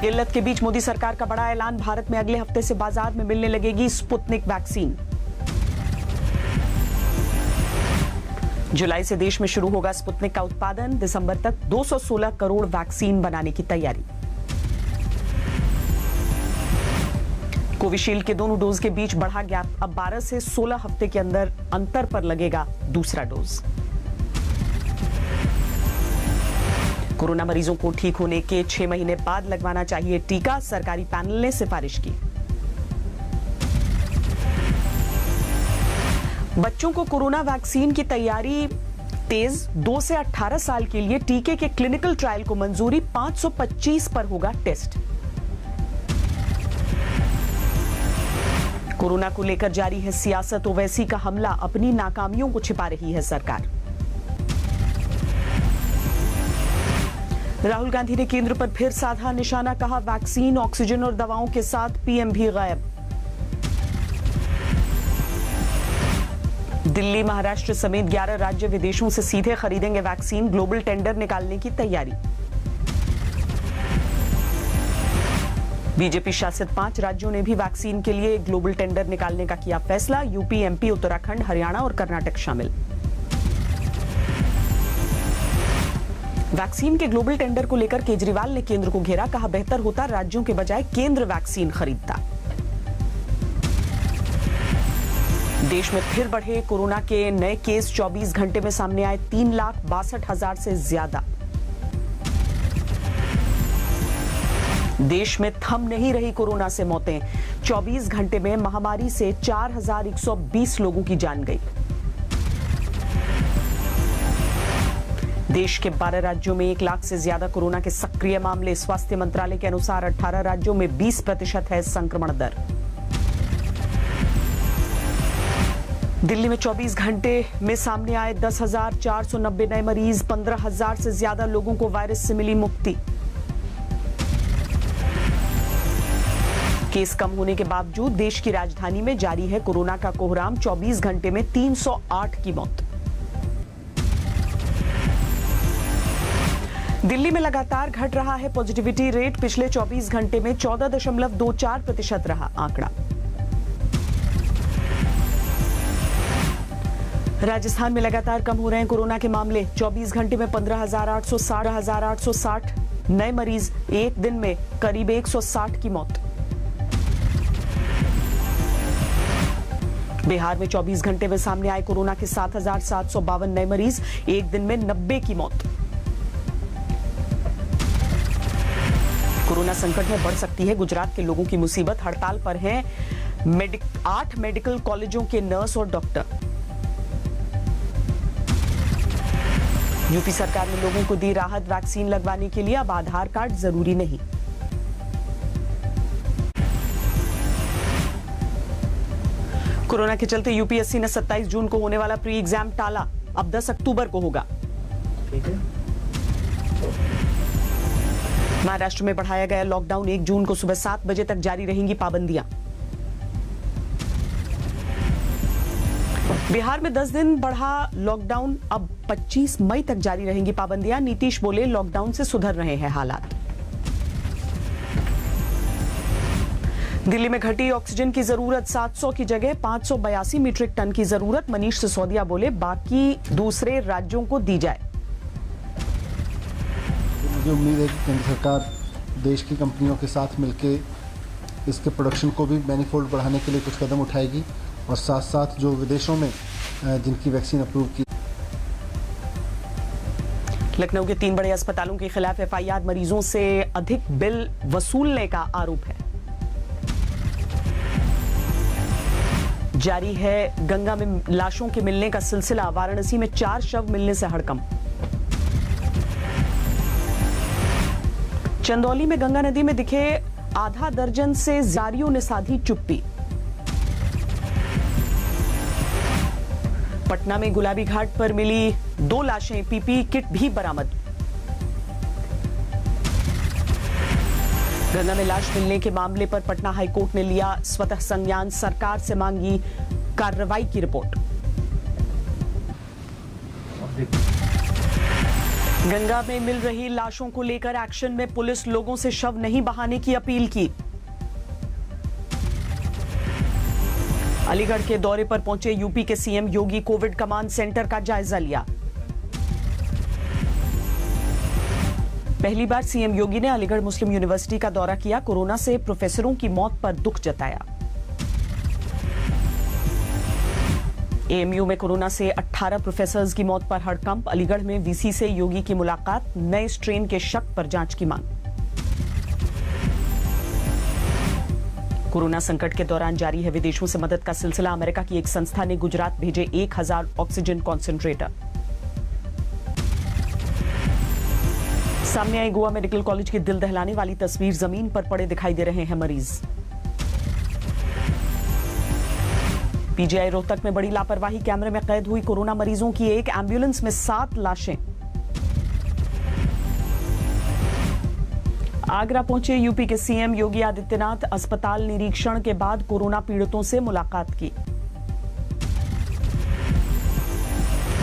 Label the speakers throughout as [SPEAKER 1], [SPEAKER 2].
[SPEAKER 1] किल्लत के बीच मोदी सरकार का बड़ा ऐलान, भारत में अगले हफ्ते से बाजार में मिलने लगेगी स्पुतनिक वैक्सीन। जुलाई से देश में शुरू होगा स्पुतनिक का उत्पादन, दिसंबर तक 216 करोड़ वैक्सीन बनाने की तैयारी। कोविशील्ड के दोनों डोज के बीच बढ़ा गैप, अब 12 से 16 हफ्ते के अंदर अंतर पर लगेगा दूसरा डोज। कोरोना मरीजों को ठीक होने के 6 महीने बाद लगवाना चाहिए टीका, सरकारी पैनल ने सिफारिश की। बच्चों को कोरोना वैक्सीन की तैयारी तेज, 2 से 18 साल के लिए टीके के क्लिनिकल ट्रायल को मंजूरी, 525 पर होगा टेस्ट। कोरोना को लेकर जारी है सियासत, ओवैसी का हमला, अपनी नाकामियों को छिपा रही है सरकार। राहुल गांधी ने केंद्र पर फिर साधा निशाना, कहा वैक्सीन, ऑक्सीजन और दवाओं के साथ पीएम भी गायब। दिल्ली, महाराष्ट्र समेत 11 राज्य विदेशों से सीधे खरीदेंगे वैक्सीन, ग्लोबल टेंडर निकालने की तैयारी। बीजेपी शासित 5 राज्यों ने भी वैक्सीन के लिए ग्लोबल टेंडर निकालने का किया फैसला, यूपी, एमपी, उत्तराखंड, हरियाणा और कर्नाटक शामिल। वैक्सीन के ग्लोबल टेंडर को लेकर केजरीवाल ने केंद्र को घेरा, कहा बेहतर होता राज्यों के बजाय केंद्र वैक्सीन खरीदता। देश में फिर बढ़े कोरोना के नए केस, 24 घंटे में सामने आए 3,62,000 से ज्यादा। देश में थम नहीं रही कोरोना से मौतें, 24 घंटे में महामारी से 4,120 लोगों की जान गई। देश के 12 राज्यों में 1 लाख से ज्यादा कोरोना के सक्रिय मामले, स्वास्थ्य मंत्रालय के अनुसार 18 राज्यों में 20% है संक्रमण दर। दिल्ली में 24 घंटे में सामने आए 10,490 नए मरीज, 15,000 से ज्यादा लोगों को वायरस से मिली मुक्ति। केस कम होने के बावजूद देश की राजधानी में जारी है कोरोना का कोहराम, 24 घंटे में 308 की मौत। दिल्ली में लगातार घट रहा है पॉजिटिविटी रेट, पिछले 24 घंटे में 14.24% रहा आंकड़ा। राजस्थान में लगातार कम हो रहे हैं कोरोना के मामले, 24 घंटे में 15,860 नए मरीज, एक दिन में करीब 160 की मौत। बिहार में 24 घंटे में सामने आए कोरोना के 7,752 नए मरीज, एक दिन में 90 की मौत। कोरोना संकट में बढ़ सकती है गुजरात के लोगों की मुसीबत, हड़ताल पर हैं 8 मेडिकल कॉलेजों के नर्स और डॉक्टर। यूपी सरकार ने लोगों को दी राहत, वैक्सीन लगवाने के लिए अब आधार कार्ड जरूरी नहीं। कोरोना के चलते यूपीएससी ने 27 जून को होने वाला प्री एग्जाम टाला, अब 10 अक्टूबर को होगा। ठीक है। महाराष्ट्र में बढ़ाया गया लॉकडाउन, 1 जून को सुबह 7 बजे तक जारी रहेंगी पाबंदियां। बिहार में 10 दिन बढ़ा लॉकडाउन, अब 25 मई तक जारी रहेंगी पाबंदियां। नीतीश बोले लॉकडाउन से सुधर रहे हैं हालात। दिल्ली में घटी ऑक्सीजन की जरूरत, 700 की जगह 582 मीट्रिक टन की जरूरत। मनीष सिसोदिया बोले बाकी दूसरे राज्यों को दी जाए।
[SPEAKER 2] मुझे उम्मीद है कि केंद्र सरकार देश की कंपनियों के साथ मिलकर इसके प्रोडक्शन को भी मैनीफोल्ड बढ़ाने के लिए कुछ कदम उठाएगी और साथ साथ जो विदेशों में जिनकी वैक्सीन अप्रूव की।
[SPEAKER 1] लखनऊ के 3 बड़े अस्पतालों के खिलाफ एफआईआर, मरीजों से अधिक बिल वसूलने का आरोप है। जारी है गंगा में लाशों के मिलने का सिलसिला, वाराणसी में 4 शव मिलने से हड़कंप। चंदौली में गंगा नदी में दिखे आधा दर्जन से जारियों ने साधी चुप्पी। पटना में गुलाबी घाट पर मिली 2 लाशें, पीपीई किट भी बरामद। गंगा में लाश मिलने के मामले पर पटना हाईकोर्ट ने लिया स्वतः संज्ञान, सरकार से मांगी कार्रवाई की रिपोर्ट। गंगा में मिल रही लाशों को लेकर एक्शन में पुलिस, लोगों से शव नहीं बहाने की अपील की। अलीगढ़ के दौरे पर पहुंचे यूपी के सीएम योगी, कोविड कमांड सेंटर का जायजा लिया। पहली बार सीएम योगी ने अलीगढ़ मुस्लिम यूनिवर्सिटी का दौरा किया, कोरोना से प्रोफेसरों की मौत पर दुख जताया। एएमयू में कोरोना से 18 प्रोफेसर्स की मौत पर हड़कंप, अलीगढ़ में वीसी से योगी की मुलाकात, नए स्ट्रेन के शक पर जांच की मांग। कोरोना संकट के दौरान जारी है विदेशों से मदद का सिलसिला, अमेरिका की एक संस्था ने गुजरात भेजे 1000 ऑक्सीजन कॉन्सेंट्रेटर। सामने आई गोवा मेडिकल कॉलेज की दिल दहलाने वाली तस्वीर, जमीन पर पड़े दिखाई दे रहे हैं मरीज। पीजीआई रोहतक में बड़ी लापरवाही, कैमरे में कैद हुई कोरोना मरीजों की एक एम्बुलेंस में 7 लाशें। आगरा पहुंचे यूपी के सीएम योगी आदित्यनाथ, अस्पताल निरीक्षण के बाद कोरोना पीड़ितों से मुलाकात की।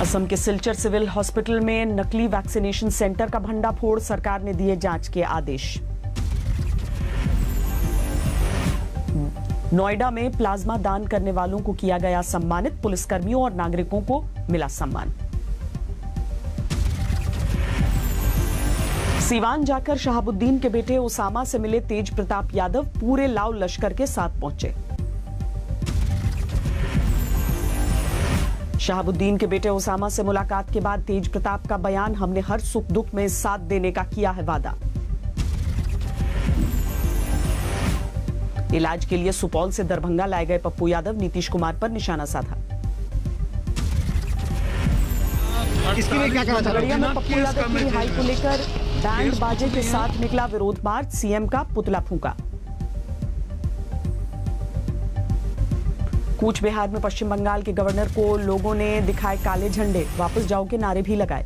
[SPEAKER 1] असम के सिलचर सिविल हॉस्पिटल में नकली वैक्सीनेशन सेंटर का भंडाफोड़, सरकार ने दिए जांच के आदेश। नोएडा में प्लाज्मा दान करने वालों को किया गया सम्मानित, पुलिसकर्मियों और नागरिकों को मिला सम्मान। सीवान जाकर शहाबुद्दीन के बेटे ओसामा से मिले तेज प्रताप यादव, पूरे लाव लश्कर के साथ पहुंचे। शहाबुद्दीन के बेटे ओसामा से मुलाकात के बाद तेज प्रताप का बयान, हमने हर सुख दुख में साथ देने का किया है वादा। इलाज के लिए सुपौल से दरभंगा लाए गए पप्पू यादव, नीतीश कुमार पर निशाना साधा।
[SPEAKER 3] इसके लिए क्या कहना
[SPEAKER 1] खगड़िया में पप्पू यादव की रिहाई को लेकर बैंड बाजे के साथ निकला विरोध मार्च, सीएम का पुतला फूंका। कूच बिहार में पश्चिम बंगाल के गवर्नर को लोगों ने दिखाए काले झंडे, वापस जाओ के नारे भी लगाए।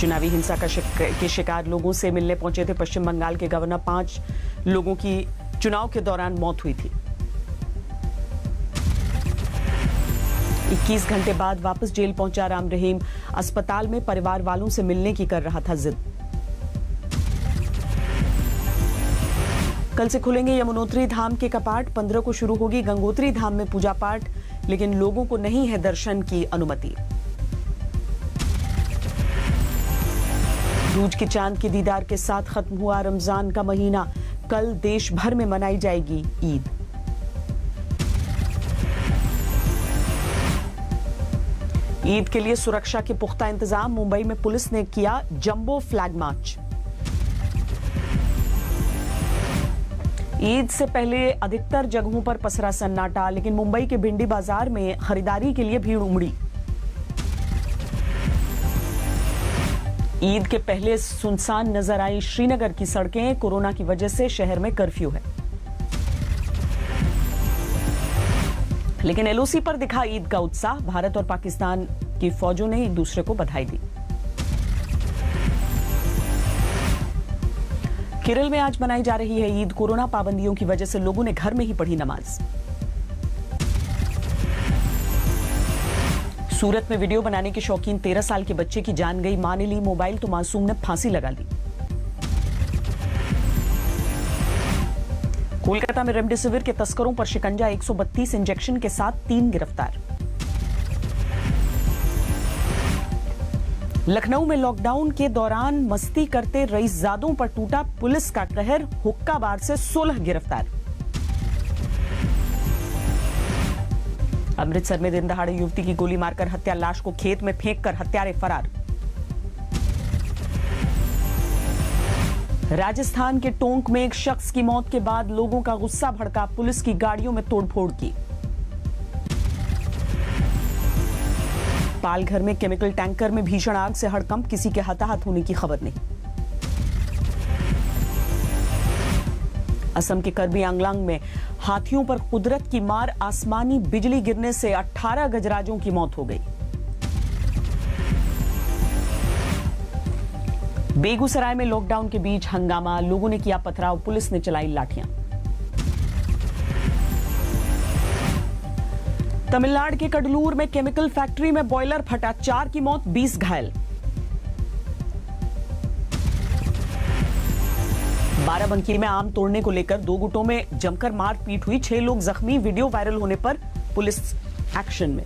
[SPEAKER 1] चुनावी हिंसा के शिकार लोगों से मिलने पहुंचे थे पश्चिम बंगाल के गवर्नर, 5 लोगों की चुनाव के दौरान मौत हुई थी। 21 घंटे बाद वापस जेल पहुंचा राम रहीम, अस्पताल में परिवार वालों से मिलने की कर रहा था जिद। कल से खुलेंगे यमुनोत्री धाम के कपाट, 15 को शुरू होगी गंगोत्री धाम में पूजा पाठ, लेकिन लोगों को नहीं है दर्शन की अनुमति। रूज के चांद के दीदार के साथ खत्म हुआ रमजान का महीना, कल देश भर में मनाई जाएगी ईद। ईद के लिए सुरक्षा के पुख्ता इंतजाम, मुंबई में पुलिस ने किया जंबो फ्लैग मार्च। ईद से पहले अधिकतर जगहों पर पसरा सन्नाटा, लेकिन मुंबई के भिंडी बाजार में खरीदारी के लिए भीड़ उमड़ी। ईद के पहले सुनसान नजर आई श्रीनगर की सड़कें, कोरोना की वजह से शहर में कर्फ्यू है। लेकिन एलओसी पर दिखा ईद का उत्साह, भारत और पाकिस्तान की फौजों ने एक दूसरे को बधाई दी। केरल में आज मनाई जा रही है ईद, कोरोना पाबंदियों की वजह से लोगों ने घर में ही पढ़ी नमाज। सूरत में वीडियो बनाने के शौकीन 13 साल के बच्चे की जान गई, मां ने ली मोबाइल तो मासूम ने फांसी लगा ली। कोलकाता में रेमडेसिविर के तस्करों पर शिकंजा, 132 इंजेक्शन के साथ 3 गिरफ्तार। लखनऊ में लॉकडाउन के दौरान मस्ती करते रईसजादों पर टूटा पुलिस का कहर, हुक्का बार से 16 गिरफ्तार। अमृतसर में दिन दहाड़े युवती की गोली मारकर हत्या, लाश को खेत में फेंककर हत्यारे फरार। राजस्थान के टोंक में एक शख्स की मौत के बाद लोगों का गुस्सा भड़का, पुलिस की गाड़ियों में तोड़फोड़ की। पालघर में केमिकल टैंकर में भीषण आग से हड़कंप, किसी के हताहत होने की खबर नहीं। असम के कर्बी आंगलांग में हाथियों पर कुदरत की मार, आसमानी बिजली गिरने से 18 गजराजों की मौत हो गई। बेगूसराय में लॉकडाउन के बीच हंगामा, लोगों ने किया पथराव, पुलिस ने चलाई लाठियां। तमिलनाडु के कडलूर में केमिकल फैक्ट्री में बॉयलर फटा, 4 की मौत, 20 घायल। बाराबंकी में आम तोड़ने को लेकर 2 गुटों में जमकर मारपीट हुई, 6 लोग जख्मी, वीडियो वायरल होने पर पुलिस एक्शन में।